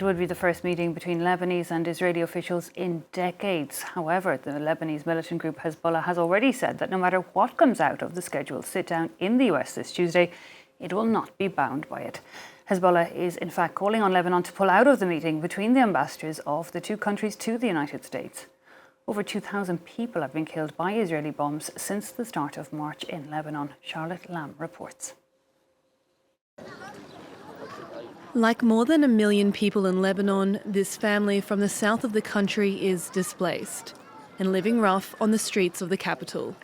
It would be the first meeting between Lebanese and Israeli officials in decades. However, the Lebanese militant group Hezbollah has already said that no matter what comes out of the scheduled sit-down in the US this Tuesday, it will not be bound by it. Hezbollah is in fact calling on Lebanon to pull out of the meeting between the ambassadors of the two countries to the United States. Over 2,000 people have been killed by Israeli bombs since the start of March in Lebanon. Charlotte Lamb reports. Like more than 1 million people in Lebanon, this family from the south of the country is displaced and living rough on the streets of the capital.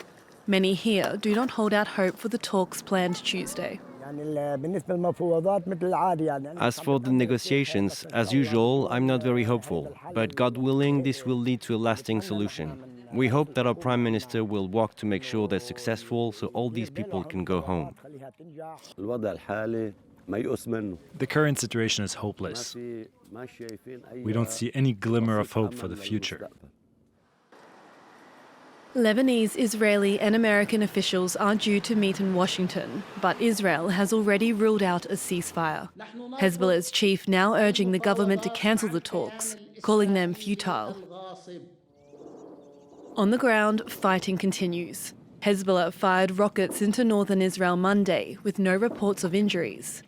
Many here do not hold out hope for the talks planned Tuesday. As for the negotiations, as usual, I'm not very hopeful. But God willing, this will lead to a lasting solution. We hope that our Prime Minister will work to make sure they're successful so all these people can go home. The current situation is hopeless. We don't see any glimmer of hope for the future. Lebanese, Israeli and American officials are due to meet in Washington, but Israel has already ruled out a ceasefire. Hezbollah's chief now urging the government to cancel the talks, calling them futile. On the ground, fighting continues. Hezbollah fired rockets into northern Israel Monday, with no reports of injuries.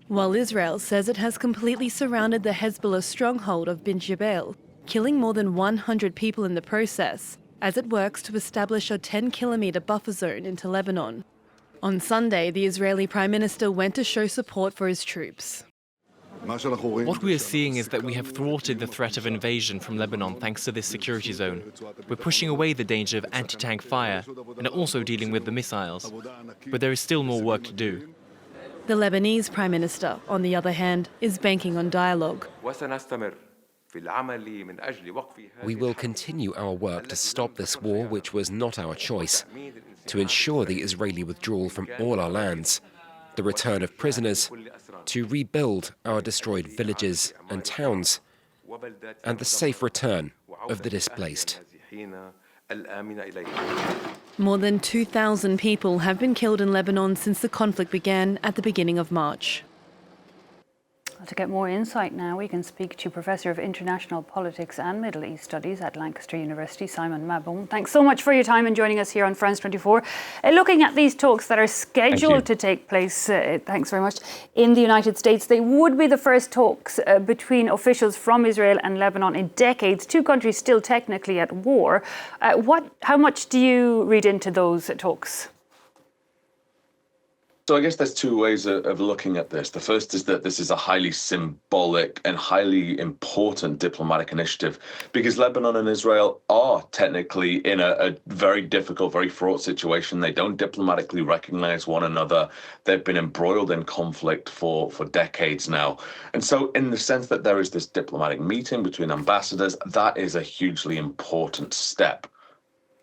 While Israel says it has completely surrounded the Hezbollah stronghold of Bin Jabal, killing more than 100 people in the process, as it works to establish a 10-kilometre buffer zone into Lebanon. On Sunday, the Israeli Prime Minister went to show support for his troops. What we are seeing is that we have thwarted the threat of invasion from Lebanon thanks to this security zone. We're pushing away the danger of anti-tank fire and are also dealing with the missiles. But there is still more work to do. The Lebanese Prime Minister, on the other hand, is banking on dialogue. We will continue our work to stop this war, which was not our choice, to ensure the Israeli withdrawal from all our lands, the return of prisoners, to rebuild our destroyed villages and towns, and the safe return of the displaced. More than 2,000 people have been killed in Lebanon since the conflict began at the beginning of March. To get more insight now, we can speak to Professor of International Politics and Middle East Studies at Lancaster University, Simon Mabon. Thanks so much for your time and joining us here on France 24. Looking at these talks that are scheduled to take place, thanks very much, in the United States, they would be the first talks between officials from Israel and Lebanon in decades. Two countries still technically at war. How much do you read into those talks? So I guess there's two ways of looking at this. The first is that this is a highly symbolic and highly important diplomatic initiative because Lebanon and Israel are technically in a very difficult, very fraught situation. They don't diplomatically recognize one another. They've been embroiled in conflict for decades now. And so in the sense that there is this diplomatic meeting between ambassadors, that is a hugely important step.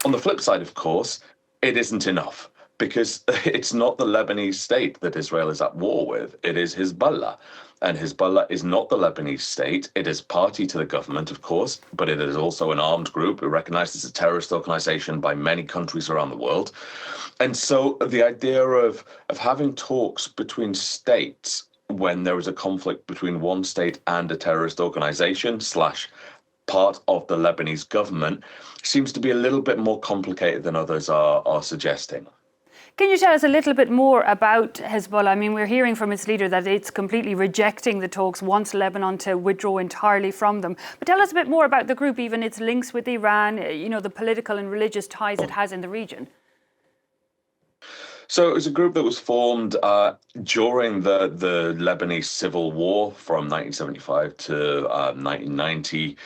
On the flip side, of course, it isn't enough. Because it's not the Lebanese state that Israel is at war with, it is Hezbollah. And Hezbollah is not the Lebanese state. It is party to the government, of course, but it is also an armed group recognized as a terrorist organization by many countries around the world. And so the idea of having talks between states when there is a conflict between one state and a terrorist organization / part of the Lebanese government seems to be a little bit more complicated than others are suggesting. Can you tell us a little bit more about Hezbollah? I mean, we're hearing from its leader that it's completely rejecting the talks, wants Lebanon to withdraw entirely from them. But tell us a bit more about the group, even its links with Iran, the political and religious ties it has in the region. So it was a group that was formed during the Lebanese Civil War from 1975 to 1990.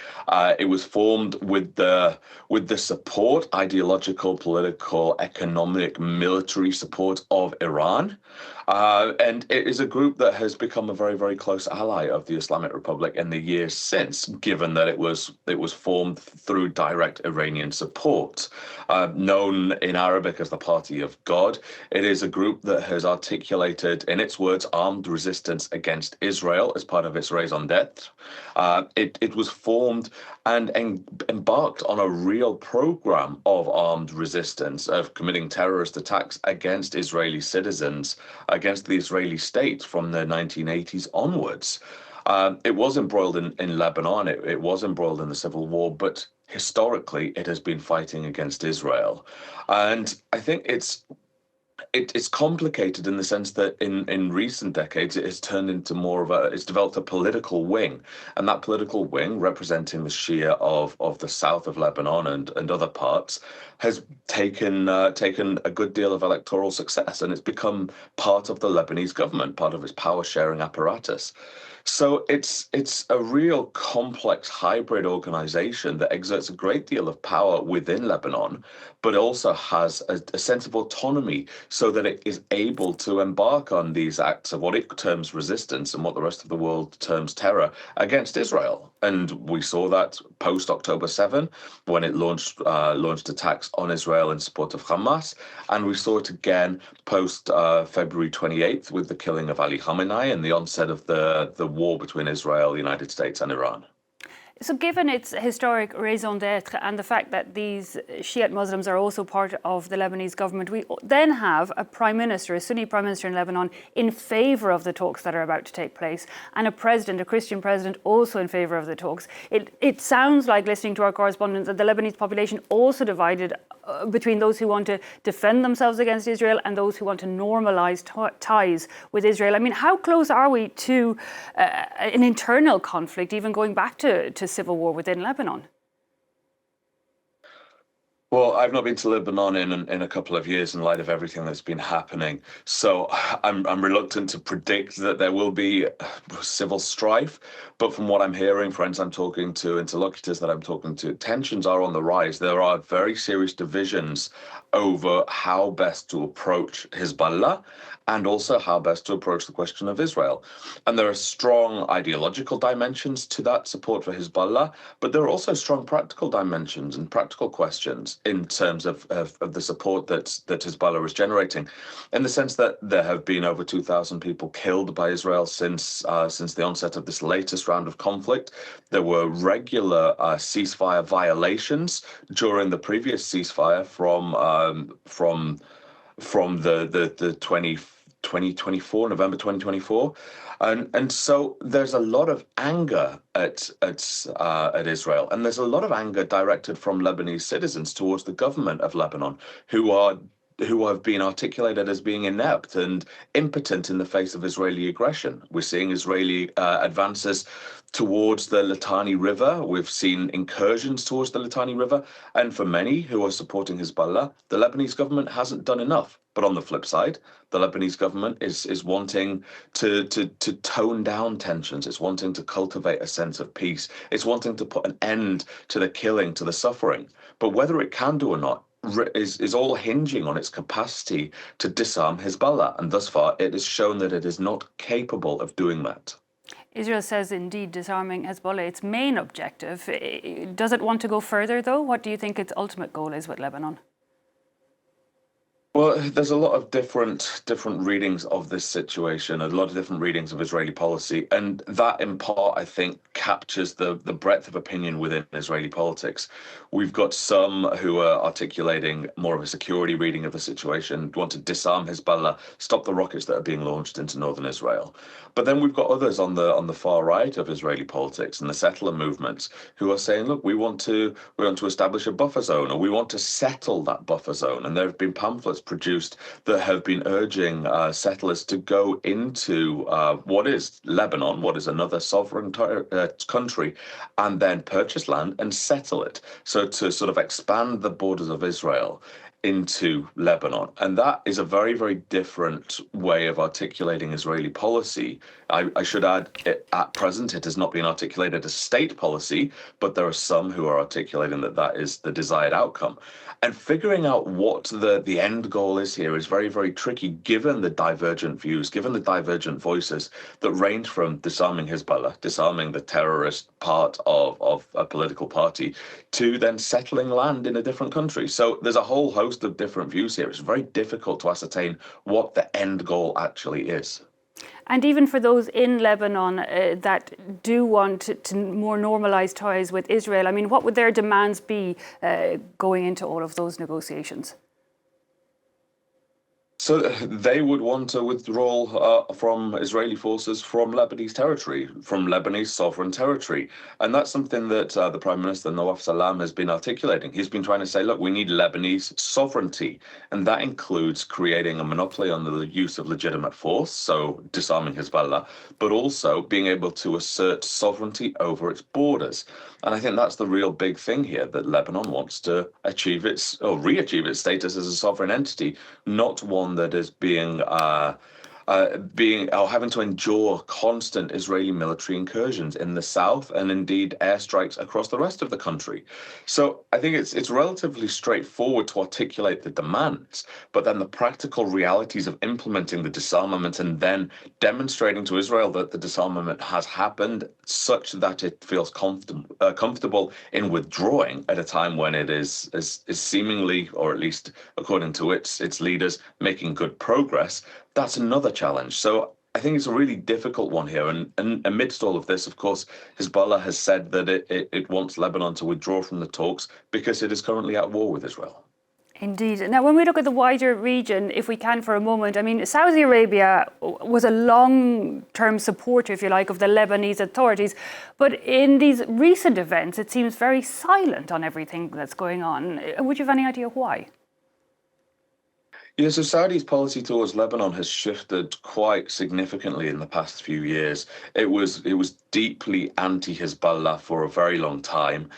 It was formed with the support, ideological, political, economic, military support of Iran. And it is a group that has become a very, very close ally of the Islamic Republic in the years since, given that it was formed through direct Iranian support. Known in Arabic as the Party of God, it is a group that has articulated, in its words, armed resistance against Israel as part of its raison d'etre. It was formed and embarked on a real program of armed resistance, of committing terrorist attacks against Israeli citizens, against the Israeli state from the 1980s onwards. It was embroiled in Lebanon, it was embroiled in the civil war, but historically it has been fighting against Israel. And I think it's complicated in the sense that in recent decades it has turned into it's developed a political wing, and that political wing, representing the Shia of the south of Lebanon and other parts, has taken a good deal of electoral success, and it's become part of the Lebanese government, part of its power sharing apparatus. So it's a real complex hybrid organization that exerts a great deal of power within Lebanon, but also has a sense of autonomy so that it is able to embark on these acts of what it terms resistance and what the rest of the world terms terror against Israel. And we saw that post October 7 when it launched attacks on Israel in support of Hamas, and we saw it again post February 28th with the killing of Ali Khamenei and the onset of the war between Israel, the United States, and Iran. So given its historic raison d'etre and the fact that these Shiite Muslims are also part of the Lebanese government, we then have a prime minister, a Sunni prime minister in Lebanon, in favour of the talks that are about to take place, and a president, a Christian president, also in favour of the talks. It sounds like, listening to our correspondents, that the Lebanese population also divided between those who want to defend themselves against Israel and those who want to normalise ties with Israel. I mean, how close are we to an internal conflict, even going back to civil war within Lebanon? Well, I've not been to Lebanon in a couple of years in light of everything that's been happening. So I'm reluctant to predict that there will be civil strife. But from what I'm hearing, friends I'm talking to, interlocutors that I'm talking to, tensions are on the rise. There are very serious divisions over how best to approach Hezbollah and also how best to approach the question of Israel. And there are strong ideological dimensions to that support for Hezbollah, but there are also strong practical dimensions and practical questions in terms of the support that Hezbollah is generating, in the sense that there have been over 2,000 people killed by Israel since the onset of this latest round of conflict. There were regular ceasefire violations during the previous ceasefire from the 2024, November 2024. And so there's a lot of anger at Israel, and there's a lot of anger directed from Lebanese citizens towards the government of Lebanon, who have been articulated as being inept and impotent in the face of Israeli aggression. We're seeing Israeli advances towards the Litani River. We've seen incursions towards the Litani River. And for many who are supporting Hezbollah, the Lebanese government hasn't done enough. But on the flip side, the Lebanese government is wanting to tone down tensions. It's wanting to cultivate a sense of peace. It's wanting to put an end to the killing, to the suffering. But whether it can do or not is all hinging on its capacity to disarm Hezbollah. And thus far, it has shown that it is not capable of doing that. Israel says, indeed, disarming Hezbollah, its main objective. Does it want to go further, though? What do you think its ultimate goal is with Lebanon? Well, there's a lot of different readings of this situation, a lot of different readings of Israeli policy, and that in part, I think, captures the breadth of opinion within Israeli politics. We've got some who are articulating more of a security reading of the situation, want to disarm Hezbollah, stop the rockets that are being launched into northern Israel. But then we've got others on the far right of Israeli politics and the settler movements who are saying, look, we want to establish a buffer zone, or we want to settle that buffer zone. And there have been pamphlets produced that have been urging settlers to go into what is Lebanon, what is another sovereign country, and then purchase land and settle it. So to sort of expand the borders of Israel into Lebanon. And that is a very, very different way of articulating Israeli policy. I should add, at present, it has not been articulated as state policy, but there are some who are articulating that is the desired outcome. And figuring out what the end goal is here is very, very tricky, given the divergent views, given the divergent voices that range from disarming Hezbollah, disarming the terrorist part of a political party, to then settling land in a different country. So there's a whole host of different views here. It's very difficult to ascertain what the end goal actually is. And even for those in Lebanon that do want to more normalise ties with Israel, I mean, what would their demands be going into all of those negotiations? So they would want a withdrawal from Israeli forces from Lebanese territory, from Lebanese sovereign territory. And that's something that the Prime Minister, Nawaf Salam, has been articulating. He's been trying to say, look, we need Lebanese sovereignty. And that includes creating a monopoly on the use of legitimate force, so disarming Hezbollah, but also being able to assert sovereignty over its borders. And I think that's the real big thing here, that Lebanon wants to achieve its, or re-achieve its status as a sovereign entity, not one that is being having to endure constant Israeli military incursions in the south and indeed airstrikes across the rest of the country. So I think it's relatively straightforward to articulate the demands, but then the practical realities of implementing the disarmament and then demonstrating to Israel that the disarmament has happened such that it feels comfortable in withdrawing at a time when it is seemingly, or at least according to its leaders, making good progress. That's another challenge. So I think it's a really difficult one here. And amidst all of this, of course, Hezbollah has said that it wants Lebanon to withdraw from the talks because it is currently at war with Israel. Indeed. Now, when we look at the wider region, if we can for a moment, I mean, Saudi Arabia was a long-term supporter, if you like, of the Lebanese authorities. But in these recent events, it seems very silent on everything that's going on. Would you have any idea why? Yeah, so Saudi's policy towards Lebanon has shifted quite significantly in the past few years. It was deeply anti-Hezbollah for a very long time,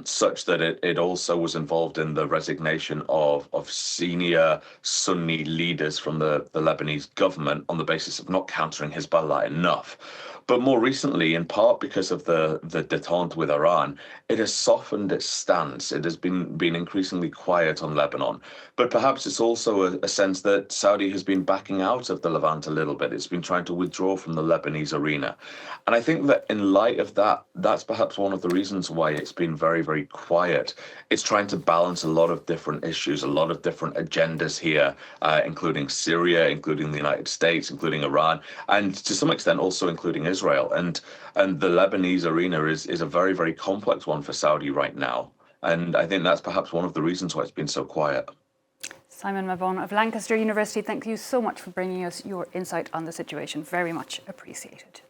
such that it also was involved in the resignation of senior Sunni leaders from the Lebanese government on the basis of not countering Hezbollah enough. But more recently, in part because of the détente with Iran, it has softened its stance. It has been increasingly quiet on Lebanon. But perhaps it's also a sense that Saudi has been backing out of the Levant a little bit. It's been trying to withdraw from the Lebanese arena. And I think that in light of that, that's perhaps one of the reasons why it's been very, very quiet. It's trying to balance a lot of different issues, a lot of different agendas here, including Syria, including the United States, including Iran, and to some extent also including Israel. And the Lebanese arena is a very, very complex one for Saudi right now. And I think that's perhaps one of the reasons why it's been so quiet. Simon Mabon of Lancaster University, thank you so much for bringing us your insight on the situation. Very much appreciated.